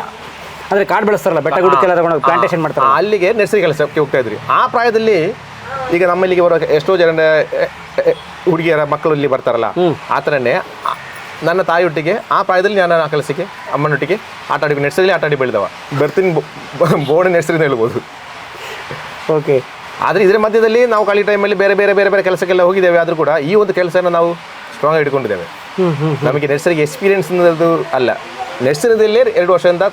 ಅಂದರೆ ಕಾಡು ಬೆಳೆಸ್ತಾರಲ್ಲ, ಬೆಟ್ಟ ಗುಡ್ಡಕ್ಕೆಲ್ಲ ತಗೊಂಡು ಪ್ಲಾಂಟೇಶನ್ ಮಾಡ್ತಾರೆ, ಅಲ್ಲಿಗೆ ನರ್ಸರಿ ಕೆಲಸಕ್ಕೆ ಹೋಗ್ತಾ ಇದ್ರಿ. ಆ ಪ್ರಾಯದಲ್ಲಿ ಈಗ ನಮ್ಮಲ್ಲಿಗೆ ಬರೋ ಎಷ್ಟೋ ಜನ ಹುಡುಗಿಯರ ಮಕ್ಕಳು ಇಲ್ಲಿ ಬರ್ತಾರಲ್ಲ ಆ ಥರನೇ ನನ್ನ ತಾಯಿಯೊಟ್ಟಿಗೆ ಆ ಪ್ರಾಯದಲ್ಲಿ ನಾನು ಆ ಕೆಲಸಕ್ಕೆ ಅಮ್ಮನೊಟ್ಟಿಗೆ ಆಟ ಆಡಿ ನೆಡ್ಸಲ್ಲಿ ಆಟ ಆಡಿ ಬೆಳೆದವ ಬರ್ತೀನಿ ಬೋರ್ಡ್ ನೆಡ್ಸರಿಂದ ಹೇಳ್ಬೋದು. ಓಕೆ. ಆದರೆ ಇದರ ಮಧ್ಯದಲ್ಲಿ ನಾವು ಖಾಲಿ ಟೈಮಲ್ಲಿ ಬೇರೆ ಬೇರೆ ಬೇರೆ ಬೇರೆ ಕೆಲಸಕ್ಕೆಲ್ಲ ಹೋಗಿದ್ದೇವೆ. ಆದರೂ ಕೂಡ ಈ ಒಂದು ಕೆಲಸನ ನಾವು ಸ್ಟ್ರಾಂಗ್ ಆಗಿ ಇಟ್ಕೊಂಡಿದ್ದೇವೆ. ನಮಗೆ ನರ್ಸರಿಗೆ ಎಕ್ಸ್ಪೀರಿಯನ್ಸ್ ಅಲ್ಲ, ನರ್ಸರಿದಲ್ಲೇ 2 ವರ್ಷದಿಂದ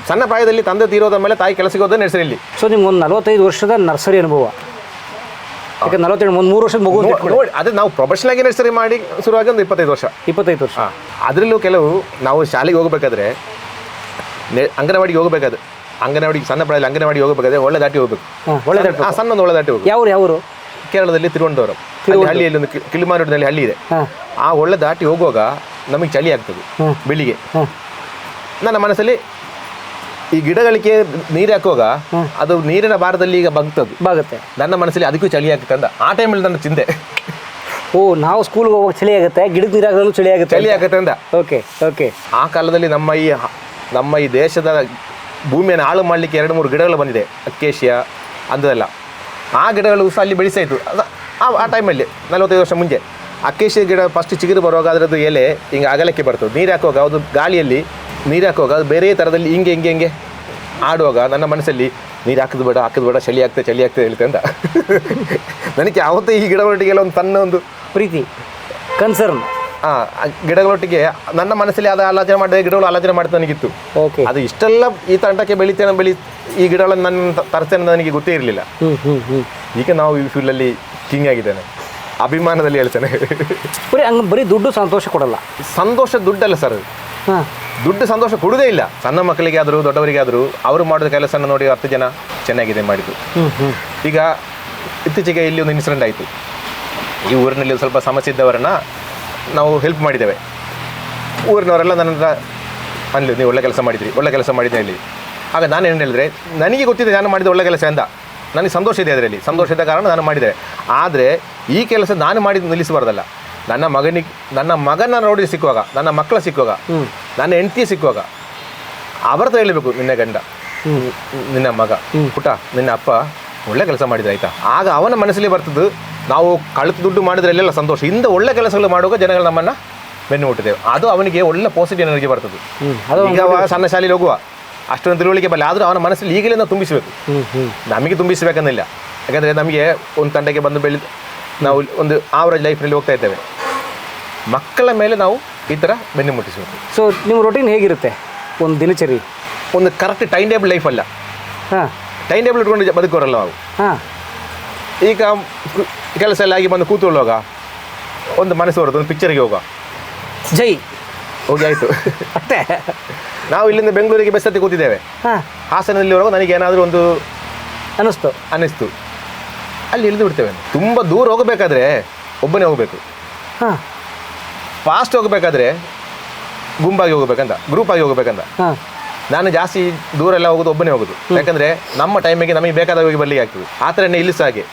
ಸಣ್ಣ ಪ್ರಾಯದಲ್ಲಿ ತಂದೆ ತೀರೋದ ಮೇಲೆ ತಾಯಿ ಕೆಲಸಕ್ಕೆ ಹೋದ ನರ್ಸರಿಯಲ್ಲಿ. ಸೊ ನಿಮ್ಗೆ ಒಂದು 45 ವರ್ಷದ ನರ್ಸರಿ ಅನುಭವ. ಯಾಕೆ 47 ಒಂದು 3 ವರ್ಷದ ಮಗು ನೋಡಿ, ಅದೇ ನಾವು ಪ್ರೊಫೆಷನಲ್ ಆಗಿ ನರ್ಸರಿ ಮಾಡಿ ಶುರುವಾಗಿ ಒಂದು 25 ವರ್ಷ. 25 ವರ್ಷ. ಅದರಲ್ಲೂ ಕೆಲವು ನಾವು ಶಾಲೆಗೆ ಹೋಗಬೇಕಾದ್ರೆ ಅಂಗನವಾಡಿಗೆ ಹೋಗಬೇಕಾದ್ರೆ ಅಂಗನವಾಡಿಗೆ ಸಣ್ಣ ಪ್ರಾಯದಲ್ಲಿ ಅಂಗನವಾಡಿಗೆ ಹೋಗಬೇಕಾದ್ರೆ ಒಳ್ಳೆ ದಾಟಿ ಹೋಗ್ಬೇಕು. ಒಳ್ಳೆ ದಾಟಿ ಸಣ್ಣ ಒಂದು ಒಳ್ಳೆ ದಾಟಿ ಹೋಗ್ಬೇಕು. ಯಾವರು ಕೇರಳದಲ್ಲಿ ತಿರುವನಂತಪುರಂ ಹಳ್ಳಿಯಲ್ಲಿ ಒಂದು ಕಿಳಿಮಾನೂರಿನಲ್ಲಿ ಹಳ್ಳಿ ಇದೆ. ಆ ಒಳ್ಳೆ ದಾಟಿ ಹೋಗುವಾಗ ನಮಗೆ ಚಳಿ ಆಗ್ತದೆ ಬೆಳಿಗ್ಗೆ. ನನ್ನ ಮನಸ್ಸಲ್ಲಿ ಈ ಗಿಡಗಳಿಗೆ ನೀರು ಹಾಕುವಾಗ ಅದು ನೀರಿನ ಭಾರದಲ್ಲಿ ಈಗ ಬಾಗುತ್ತೆ. ನನ್ನ ಮನಸ್ಸಲ್ಲಿ ಅದಕ್ಕೂ ಚಳಿ ಆಗ್ತದೆ ಅಂತ ಆ ಟೈಮಲ್ಲಿ ನನ್ನ ಚಿಂತೆ. ಓ, ನಾವು ಸ್ಕೂಲ್ಗೆ ಹೋಗುವಾಗ ಚಳಿ ಆಗುತ್ತೆ, ಗಿಡದ ನೀರಾಗಲು ಚಳಿ ಆಗುತ್ತೆ ಅಂತ. Okay okay. ಆ ಕಾಲದಲ್ಲಿ ನಮ್ಮ ಈ ದೇಶದ ಭೂಮಿಯನ್ನು ಹಾಳು ಮಾಡಲಿಕ್ಕೆ 2-3 ಗಿಡಗಳು ಬಂದಿದೆ, ಅಕ್ಕೇಶಿಯಾ ಅಂದದೆಲ್ಲ. ಆ ಗಿಡಗಳು ಸಹ ಅಲ್ಲಿ ಬೆಳೆಸಾಯಿತು ಆ ಟೈಮಲ್ಲಿ 45 ವರ್ಷ ಮುಂಚೆ. ಅಕ್ಕೇಶಿಯ ಗಿಡ ಫಸ್ಟ್ ಚಿಗುರು ಬರುವಾಗ ಅದರದ್ದು ಎಲೆ ಹಿಂಗೆ ಅಗಲಕ್ಕೆ ಬರ್ತದೆ. ನೀರು ಹಾಕುವಾಗ ಅದು ಗಾಳಿಯಲ್ಲಿ ನೀರು ಹಾಕುವಾಗ ಅದು ಬೇರೆ ಥರದಲ್ಲಿ ಹಿಂಗೆ ಆಡುವಾಗ ನನ್ನ ಮನಸ್ಸಲ್ಲಿ ನೀರು ಹಾಕಿದ್ ಬೇಡ ಚಳಿ ಆಗ್ತದೆ ಹೇಳ್ತೆ ಅಂತ. ನನಗೆ ಯಾವತ್ತೂ ಈ ಗಿಡಗಳೊಟ್ಟಿಗೆಲ್ಲ ಒಂದು ತನ್ನ ಒಂದು ಪ್ರೀತಿ, ಕನ್ಸರ್ನ್. ಗಿಡಗಳೊಟ್ಟಿಗೆ ನನ್ನ ಮನಸ್ಸಲ್ಲಿ ಅದು ಆಲೋಚನೆ ಮಾಡಿದೆ, ಗಿಡಗಳು ಆಲೋಚನೆ ಮಾಡ್ತಾ ನನಗಿತ್ತು. ಓಕೆ. ಅದು ಇಷ್ಟೆಲ್ಲ ಈ ತಂಡಕ್ಕೆ ಈ ಗಿಡಗಳನ್ನು ನನ್ನ ತರಿಸ್ತೇನೆ ನನಗೆ ಗೊತ್ತೇ ಇರಲಿಲ್ಲ. ಈಗ ನಾವು ಈ ಫೀಲ್ಡಲ್ಲಿ ಕಿಂಗ್ ಆಗಿದ್ದೇನೆ, ಅಭಿಮಾನದಲ್ಲಿ ಹೇಳ್ತೇನೆ. ಬರೀ ದುಡ್ಡು ಸಂತೋಷ ಕೊಡಲ್ಲ. ಸಂತೋಷ ದುಡ್ಡಲ್ಲ ಸರ್, ದುಡ್ಡು ಸಂತೋಷ ಕೊಡುವುದೇ ಇಲ್ಲ. ಸಣ್ಣ ಮಕ್ಕಳಿಗೆ ಆದರೂ ದೊಡ್ಡವರಿಗೆ ಆದರೂ ಅವರು ಮಾಡಿದ ಕೆಲಸನ ನೋಡಿ 10 ಜನ ಚೆನ್ನಾಗಿದೆ ಮಾಡಿದ್ದು. ಈಗ ಇತ್ತೀಚೆಗೆ ಇಲ್ಲಿ ಒಂದು ಇನ್ಸಿಡೆಂಟ್ ಆಯಿತು. ಈ ಊರಿನಲ್ಲಿ ಸ್ವಲ್ಪ ಸಮಸ್ಯೆ ಇದ್ದವರನ್ನು ನಾವು ಹೆಲ್ಪ್ ಮಾಡಿದ್ದೇವೆ. ಊರಿನವರೆಲ್ಲ ನನ್ನ ಹತ್ರ ಅನ್ಲಿ, ನೀವು ಒಳ್ಳೆ ಕೆಲಸ ಮಾಡಿದ್ರಿ ಹೇಳಿ. ಆಗ ನಾನು ಏನು ಹೇಳಿದ್ರೆ, ನನಗೆ ಗೊತ್ತಿದೆ ನಾನು ಮಾಡಿದ ಒಳ್ಳೆ ಕೆಲಸ ಅಂತ, ನನಗೆ ಸಂತೋಷ ಇದೆ, ಅದರಲ್ಲಿ ಸಂತೋಷ ಇದ್ದ ಕಾರಣ ನಾನು ಮಾಡಿದೆ. ಆದರೆ ಈ ಕೆಲಸ ನಾನು ಮಾಡಿದ್ದು ನಿಲ್ಲಿಸಬಾರ್ದಲ್ಲ. ನನ್ನ ಮಗನ ನೋಡಿ ಸಿಕ್ಕುವಾಗ, ನನ್ನ ಮಕ್ಕಳ ಸಿಕ್ಕುವಾಗ, ನನ್ನ ಹೆಂಡತಿ ಸಿಕ್ಕುವಾಗ ಅವರ ಹತ್ರ ಹೇಳಬೇಕು, ನಿನ್ನ ಗಂಡ, ನಿನ್ನ ಮಗ, ಪುಟ, ನಿನ್ನ ಅಪ್ಪ ಒಳ್ಳೆ ಕೆಲಸ ಮಾಡಿದ್ರೆ ಆಯಿತಾ. ಆಗ ಅವನ ಮನಸ್ಸಲ್ಲಿ ಬರ್ತದ್ದು, ನಾವು ಕಳೆದು ದುಡ್ಡು ಮಾಡಿದ್ರಲ್ಲೆಲ್ಲ ಸಂತೋಷ, ಇಂದ ಒಳ್ಳೆ ಕೆಲಸಗಳು ಮಾಡುವಾಗ ಜನಗಳು ನಮ್ಮನ್ನು ಬೆನ್ನು ಮುಟ್ಟಿದ್ದೇವೆ. ಅದು ಅವನಿಗೆ ಒಳ್ಳೆ ಪಾಸಿಟಿವ್ ಎನರ್ಜಿ ಬರ್ತದೆ. ಈಗ ಸಣ್ಣ ಶಾಲೆಯಲ್ಲಿ ಹೋಗುವ ಅಷ್ಟೊಂದು ತಿಳುವಳಿಕೆ ಬರಲಿ, ಆದರೂ ಅವನ ಮನಸ್ಸಲ್ಲಿ ಈಗಲೇ ನಾವು ತುಂಬಿಸಬೇಕು. ನಮಗೆ ತುಂಬಿಸಬೇಕಂದಿಲ್ಲ, ಯಾಕಂದರೆ ನಮಗೆ ಒಂದು ತಂಡಕ್ಕೆ ಬಂದು ನಾವು ಒಂದು ಆವರೇಜ್ ಲೈಫ್ನಲ್ಲಿ ಹೋಗ್ತಾ ಇದ್ದೇವೆ. ಮಕ್ಕಳ ಮೇಲೆ ನಾವು ಈ ಥರ ಬೆನ್ನು ಮುಟ್ಟಿಸಬೇಕು. ಸೊ ನಿಮ್ಮ ರೊಟೀನ್ ಹೇಗಿರುತ್ತೆ ಒಂದು ದಿನಚರಿ? ಒಂದು ಕರೆಕ್ಟ್ ಟೈಮ್ ಟೇಬಲ್ ಲೈಫ್ ಅಲ್ಲ. ಟೈಮ್ ಟೇಬಲ್ ಇಟ್ಕೊಂಡು ಬದುಕೋರಲ್ಲ ನಾವು. ಈಗ ಕೆಲಸ ಎಲ್ಲ ಆಗಿ ಬಂದು ಕೂತ್ಕೊಳ್ಳುವಾಗ ಒಂದು ಮನಸ್ಸು ಬರೋದು, ಒಂದು ಪಿಕ್ಚರ್ಗೆ ಜೈ ಹೋಗಿ ಆಯಿತು ಅಷ್ಟೇ. ನಾವು ಇಲ್ಲಿಂದ ಬೆಂಗಳೂರಿಗೆ ಬಸ್ ಹತ್ತಿ ಕೂತಿದ್ದೇವೆ. ಹಾಸನದಲ್ಲಿ ಹೋಗುವಾಗ ನನಗೆ ಏನಾದರೂ ಒಂದು ಅನ್ನಿಸ್ತು, ಅಲ್ಲಿ ಇಳಿದು ಬಿಡ್ತೇವೆ. ತುಂಬ ದೂರ ಹೋಗಬೇಕಾದ್ರೆ ಒಬ್ಬನೇ ಹೋಗಬೇಕು, ಫಾಸ್ಟ್ ಹೋಗಬೇಕಾದ್ರೆ ಗುಂಪಾಗಿ ಹೋಗ್ಬೇಕಂತ, ಗ್ರೂಪಾಗಿ ಹೋಗ್ಬೇಕಂತ. ನಾನು ಜಾಸ್ತಿ ದೂರ ಎಲ್ಲ ಹೋಗೋದು ಒಬ್ಬನೇ ಹೋಗೋದು, ಯಾಕಂದರೆ ನಮ್ಮ ಟೈಮಿಗೆ ನಮಗೆ ಬೇಕಾದ ಹೋಗಿ ಬರ್ಲಿಕ್ಕೆ ಆಗ್ತದೆ. ಆ ಥರನೇ ಇಲ್ಲಿ ಸಹ ಹಾಗೆ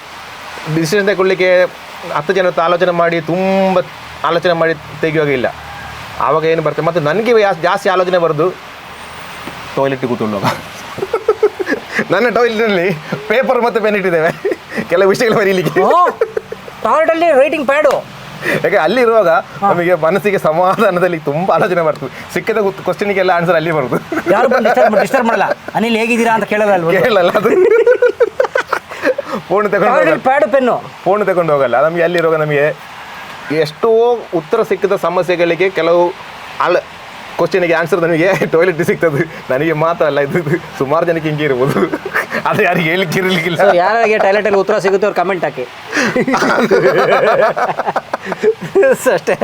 ಡಿಸಿಷನ್ ತಗೊಳ್ಳಿಕ್ಕೆ 10 ಜನ ಆಲೋಚನೆ ಮಾಡಿ ತುಂಬ ಆಲೋಚನೆ ಮಾಡಿ ತೆಗೆಯುವಾಗ ಇಲ್ಲ. ಆವಾಗ ಏನು ಬರ್ತದೆ, ಮತ್ತು ನನಗೆ ಜಾಸ್ತಿ ಆಲೋಚನೆ ಬರೋದು ಟಾಯ್ಲೆಟ್ ಕೂತ್ಕೊಳ್ಳುವಾಗ. ನನ್ನ ಟಾಯ್ಲೆಟ್ನಲ್ಲಿ ಪೇಪರ್ ಮತ್ತು ಪೆನ್ ಇಟ್ಟಿದ್ದೇವೆ ಕೆಲವು ವಿಷಯಗಳು ಬರೀಲಿಕ್ಕೆ. ಟಾಯ್ಲೆಟಲ್ಲಿ ರೈಟಿಂಗ್ ಪ್ಯಾಡು. ಯಾಕೆ ಅಲ್ಲಿರುವಾಗ ನಮಗೆ ಮನಸ್ಸಿಗೆ ಸಮಾಧಾನದಲ್ಲಿ ತುಂಬ ಆಲೋಚನೆ ಬರ್ತದೆ. ಸಿಕ್ಕಿದ ಕ್ವಶನಿಗೆಲ್ಲ ಆನ್ಸರ್ ಅಲ್ಲಿ ಬರೋದು. ಯಾರು ಡಿಸ್ಟರ್ಬ್ ಮಾಡಲ್ಲ, ಅನಿಲ್ ಹೇಗಿದ್ದೀರಾ ಅಂತ ಕೇಳಲ್ಲ, ಅದು ಫೋನ್ ತಗೊಂಡು ಹೋಗಲ್ಲ. ನಮಗೆ ಅಲ್ಲಿರುವಾಗ ನಮಗೆ ಎಷ್ಟೋ ಉತ್ತರ ಸಿಕ್ಕಿದ ಸಮಸ್ಯೆಗಳಿಗೆ ಕೆಲವು ಕ್ವಶನಿಗೆ ಆನ್ಸರ್ ನನಗೆ ಟಾಯ್ಲೆಟ್ ಸಿಗ್ತದೆ. ನನಗೆ ಮಾತ್ರ ಅಲ್ಲ, ಇದು ಸುಮಾರು ಜನಕ್ಕೆ ಹಿಂಗೆ ಇರ್ಬೋದು. ಅದು ಯಾರಿಗೆ ಹೇಳಿಕ್ಕೆ ಇರಲಿಕ್ಕಿಲ್ಲ. ಯಾರಿಗೆ ಟಾಯ್ಲೆಟಲ್ಲಿ ಉತ್ತರ ಸಿಗುತ್ತೆ ಅವ್ರು ಕಮೆಂಟ್ ಹಾಕಿ ಅಷ್ಟೇ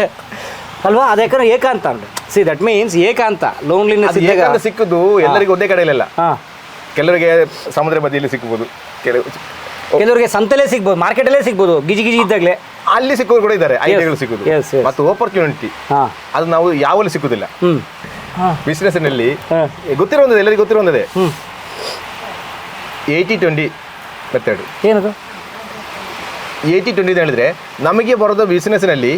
ಅಲ್ವಾ? ಅದು ಯಾಕಂದ್ರೆ ಏಕಾಂತ ಅಂದ್ರೆ ಸಿ ದಟ್ ಮೀನ್ಸ್ ಏಕಾಂತ, ಲೋನ್ಲಿನೆಸ್ ಸಿಕ್ಕುದು ಎಲ್ಲರಿಗೂ ಒಂದೇ ಕಡೆಯಲ್ಲ. ಕೆಲವರಿಗೆ ಸಮುದ್ರ ಬದಿಯಲ್ಲಿ ಸಿಕ್ಬೋದು, ಕೆಲವರಿಗೆ ಸಂತಲೇ ಸಿಗ್ಬೋದು, ಮಾರ್ಕೆಟಲ್ಲೇ ಸಿಗ್ಬೋದು, ಗಿಜಿ ಇದ್ದಾಗಲೇ ಅಲ್ಲಿ ಸಿಕ್ಕೋರು ಕೂಡ ಇದ್ದಾರೆ. ಐಡಿಯಾಗಳು ಸಿಕ್ಕುದು ಮತ್ತು ಆಪರ್ಚುನಿಟಿ ಅದು ನಾವು ಯಾವಲ್ಲಿ ಸಿಕ್ಕುದಿಲ್ಲ. ಬಿಸ್ನೆಸ್ನಲ್ಲಿ ಗೊತ್ತಿರೋದೇ, ಎಲ್ಲರಿಗೂ ಗೊತ್ತಿರೋದೇ 80-20 ಮೆಥಡ್. ಏನದು 80-20 ಅಂತ ಹೇಳಿದ್ರೆ, ನಮಗೆ ಬರೋದು ಬಿಸ್ನೆಸ್ನಲ್ಲಿ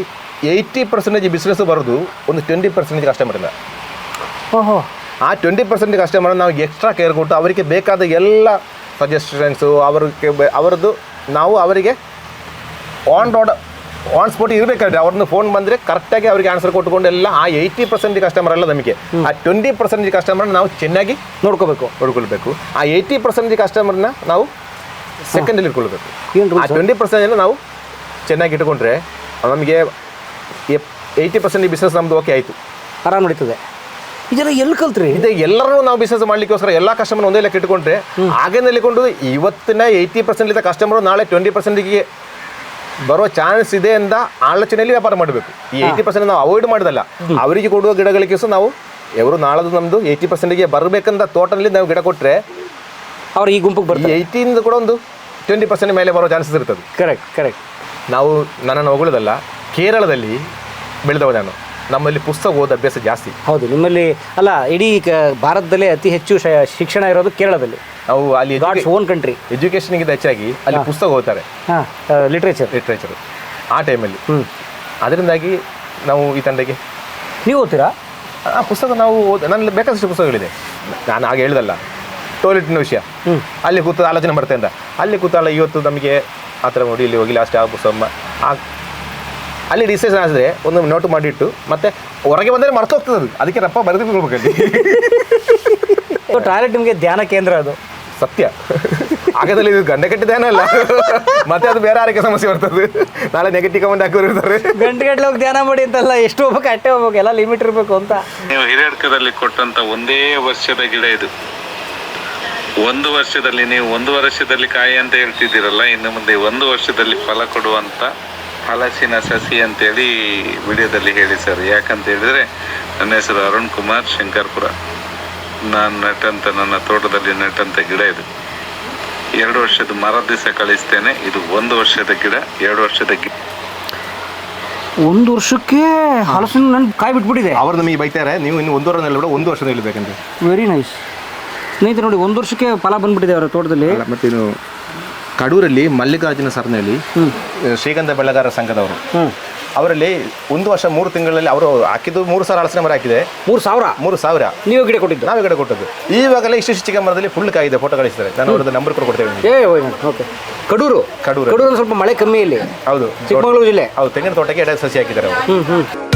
80% ಬಿಸ್ನೆಸ್ ಬರೋದು ಒಂದು 20% ಕಸ್ಟಮರಿಂದ. ಆ 20% ಕಸ್ಟಮರ್ ನಾವು ಎಕ್ಸ್ಟ್ರಾ ಕೇರ್ ಕೊಟ್ಟು ಅವರಿಗೆ ಬೇಕಾದ ಎಲ್ಲ ಸಜೆಷನ್ಸು ಅವರದ್ದು ನಾವು ಅವರಿಗೆ ಆನ್ ರೋಡ್ ಆನ್ ಸ್ಪಾಟ್ ಇರಬೇಕಾದ್ರೆ ಅವ್ರನ್ನ ಫೋನ್ ಬಂದರೆ ಕರೆಕ್ಟಾಗಿ ಅವ್ರಿಗೆ ಆನ್ಸರ್ ಕೊಟ್ಟುಕೊಂಡು ಎಲ್ಲ ಆ 80% ಕಸ್ಟಮರ್ ಅಲ್ಲ ನಮಗೆ, ಆ 20% ಕಸ್ಟಮರ್ನ ನಾವು ಚೆನ್ನಾಗಿ ನೋಡ್ಕೊಳ್ಬೇಕು. ಆ 80% ಕಸ್ಟಮರ್ನ ನಾವು ಸೆಕೆಂಡಲ್ಲಿ ಇಟ್ಕೊಳ್ಬೇಕು. ಆ 20% ನಾವು ಚೆನ್ನಾಗಿ ಇಟ್ಕೊಂಡ್ರೆ ನಮಗೆ 80% ಬಿಸ್ನೆಸ್ ನಮ್ಮದು ಓಕೆ ಆಯಿತು, ಆರಾಮ್ ನಡೀತದೆ. ಇದೆಲ್ಲ ಎಲ್ಲಿ ಕಲ್ತ್ರಿ? ಇದೆ ಎಲ್ಲರೂ ನಾವು ಬಿಸ್ನೆಸ್ ಮಾಡ್ಲಿಕ್ಕೋಸ್ಕರ ಎಲ್ಲ ಕಸ್ಟಮರ್ ಒಂದೇ ಲೆಕ್ಕ ಇಟ್ಕೊಂಡ್ರೆ ಆಗೇನೆ ಇಟ್ಕೊಂಡು ಇವತ್ತಿನ 80% ಕಸ್ಟಮರು ನಾಳೆ 20%ಗೆ ಬರೋ ಚಾನ್ಸ್ ಇದೆ ಅಂತ ಆಲೋಚನೆಯಲ್ಲಿ ವ್ಯಾಪಾರ ಮಾಡಬೇಕು. ಈ 80% ನಾವು ಅವಾಯ್ಡ್ ಮಾಡೋದಲ್ಲ, ಅವರಿಗೆ ಕೊಡುವ ಗಿಡಗಳಿಗೆ ಸಹ ನಾವು ಎವರು ನಾಳದು ನಮ್ಮದು 80%ಗೆ ಬರಬೇಕಂತ ತೋಟದಲ್ಲಿ ನಾವು ಗಿಡ ಕೊಟ್ಟರೆ ಅವ್ರು ಈ ಗುಂಪಿಗೆ ಬರ್ತಾರೆ. 80 ಕೂಡ ಒಂದು 20% ಮೇಲೆ ಬರೋ ಚಾನ್ಸಸ್ ಇರ್ತದೆ. ಕರೆಕ್ಟ್. ನಾವು ನನ್ನನ್ನು ಹೊಗಳೋದಲ್ಲ, ಕೇರಳದಲ್ಲಿ ಬೆಳೆದವ ನಾನು, ನಮ್ಮಲ್ಲಿ ಪುಸ್ತಕ ಓದೋ ಅಭ್ಯಾಸ ಜಾಸ್ತಿ. ಹೌದು, ನಿಮ್ಮಲ್ಲಿ ಅಲ್ಲ ಇಡೀ ಭಾರತದಲ್ಲೇ ಅತಿ ಹೆಚ್ಚು ಶಿಕ್ಷಣ ಇರೋದು ಕೇರಳದಲ್ಲಿ. ನಾವು ಅಲ್ಲಿ ಓನ್ ಕಂಟ್ರಿ, ಎಜುಕೇಷನ್ಗಿಂತ ಹೆಚ್ಚಾಗಿ ಅಲ್ಲಿ ಪುಸ್ತಕ ಓದ್ತಾರೆ, ಲಿಟ್ರೇಚರ್ ಆ ಟೈಮಲ್ಲಿ. ಅದರಿಂದಾಗಿ ನಾವು ಈ ತಂಡಕ್ಕೆ ನೀವು ಓದ್ತೀರಾ? ಆ ಪುಸ್ತಕ ನಾವು ನನ್ನ ಬೇಕಾದಷ್ಟು ಪುಸ್ತಕಗಳಿದೆ. ನಾನು ಆಗ ಹೇಳ್ದಲ್ಲ ಟಾಯ್ಲೆಟ್ನ ವಿಷಯ, ಅಲ್ಲಿ ಕೂತು ಆಲೋಚನೆ ಮಾಡ್ತೆ ಅಂತ, ಅಲ್ಲಿ ಕೂತಲ್ಲ ಇವತ್ತು ನಮಗೆ ಆ ಥರ ನೋಡಿ ಇಲ್ಲಿ ಹೋಗಿ ಲಾಸ್ಟ್ ಆ ಪುಸ್ತಕ ಅಲ್ಲಿ ಡಿಸಿಷನ್ ಆದರೆ ಒಂದು ನೋಟ್ ಮಾಡಿಟ್ಟು ಮತ್ತೆ ಹೊರಗೆ ಬಂದರೆ ಮರ್ತೋಗ್ತದೆ ಅದು, ಅದಕ್ಕೆ ರಪ್ಪ ಬರೆದಿಟ್ಕೊಳ್ಬೇಕಲ್ಲಿ. ಟಾಯ್ಲೆಟ್ ನಿಮಗೆ ಧ್ಯಾನ ಕೇಂದ್ರ ಅದು ಸತ್ಯ. ಆಗದಲ್ಲಿ ಇದು ಗಂಟೆ ಧ್ಯಾನ ಅಲ್ಲ, ಮತ್ತೆ ಅದು ಬೇರೆ ಆರೋಗ್ಯ ಸಮಸ್ಯೆ ಬರ್ತದೆ. ನಾಳೆ ನೆಗೆಟಿವ್ ಕಮೆಂಟ್ ಹಾಕೋರು ಇರ್ತಾರೆ, ಗಂಟೆ ಹೋಗಿ ಧ್ಯಾನ ಮಾಡಿ ಅಂತಲ್ಲ, ಎಷ್ಟು ಹೋಗ್ಬೇಕು ಅಟ್ಟೆ ಹೋಗ್ಬೇಕು, ಎಲ್ಲ ಲಿಮಿಟ್ ಇರಬೇಕು ಅಂತ. ನೀವು ಹಿರಿಯಡ್ಕದಲ್ಲಿ ಕೊಟ್ಟಂತ ಒಂದೇ ವರ್ಷದ ಗಿಡ ಇದು. 1 ವರ್ಷದಲ್ಲಿ ನೀವು 1 ವರ್ಷದಲ್ಲಿ ಕಾಯಿ ಅಂತ ಹೇಳ್ತಿದ್ದೀರಲ್ಲ, ಇನ್ನು ಮುಂದೆ 1 ವರ್ಷದಲ್ಲಿ ಫಲ ಕೊಡುವಂತ ಹಲಸಿನ ಸಸಿ ಅಂತೇಳಿ ವಿಡಿಯೋದಲ್ಲಿ ಹೇಳಿ ಸರ್. ಯಾಕಂತ ಹೇಳಿದ್ರೆ ನನ್ನ ಹೆಸರು ಅರುಣ್ ಕುಮಾರ್ ಶಂಕರ್ಪುರ. ನಾನು ನನ್ನ ತೋಟದಲ್ಲಿ ನೆಟ್ಟಂಥ ಗಿಡ ಇದು. 2 ವರ್ಷದ ಮರದ ದಿವಸ ಕಳಿಸ್ತೇನೆ. ಇದು 1 ವರ್ಷದ ಗಿಡ, 2 ವರ್ಷದ ಗಿಡ. 1 ವರ್ಷಕ್ಕೆ ಹಲಸಿನ ನನ್ನ ಕಾಯಿ ಬಿಟ್ಬಿಟ್ಟಿದೆ. ಅವ್ರು ನಮಗೆ ಬೈತಾರೆ, ನೀವು ಇನ್ನು 1 ವರ್ಷದಲ್ಲಿ ಕೂಡ 1 ವರ್ಷದಲ್ಲಿ ಇರಬೇಕಂತ. ವೆರಿ ನೈಸ್ ಸ್ನೇಹಿತರೆ, ನೋಡಿ 1 ವರ್ಷಕ್ಕೆ ಫಲ ಬಂದ್ಬಿಟ್ಟಿದೆ ಅವರ ತೋಟದಲ್ಲಿ. ಮತ್ತು ಇನ್ನು ಕಡೂರಲ್ಲಿ ಮಲ್ಲಿಕಾರ್ಜುನ ಸರ್ನಲ್ಲಿ ಶ್ರೀಗಂಧ ಬೆಳೆಗಾರರ ಸಂಘದವರು, ಅವರಲ್ಲಿ 1 ವರ್ಷ 3 ತಿಂಗಳಲ್ಲಿ ಅವರು ಹಾಕಿದ್ದು 3,000 ಹಲಸಿನ ಮರ ಹಾಕಿದೆ. 3,000 ನೀವು ಗಿಡ ಕೊಟ್ಟಿದ್ದು? ನಾವೇ ಗಿಡ ಕೊಟ್ಟದ್ದು. ಈವಾಗಲೇ ಇಷ್ಟು ಚಿಕ್ಕ ಮರದಲ್ಲಿ ಫುಲ್ ಕಾಯಿದೆ, ಫೋಟೋ ಕಳಿಸ್ತಾರೆ. ನಾನು ಅವ್ರದ್ದು ನಂಬರ್ ಕೂಡ ಕೊಡ್ತೇವೆ. ಓಕೆ. ಕಡೂರು ಸ್ವಲ್ಪ ಮಳೆ ಕಮ್ಮಿ ಇಲ್ಲಿ. ಹೌದು, ಚಿಕ್ಕಮಗಳೂರು ಜಿಲ್ಲೆ. ಹೌದು, ತೆಂಗಿನ ತೋಟಕ್ಕೆ 2 ಸಸಿ ಹಾಕಿದ್ದಾರೆ ಅವರು.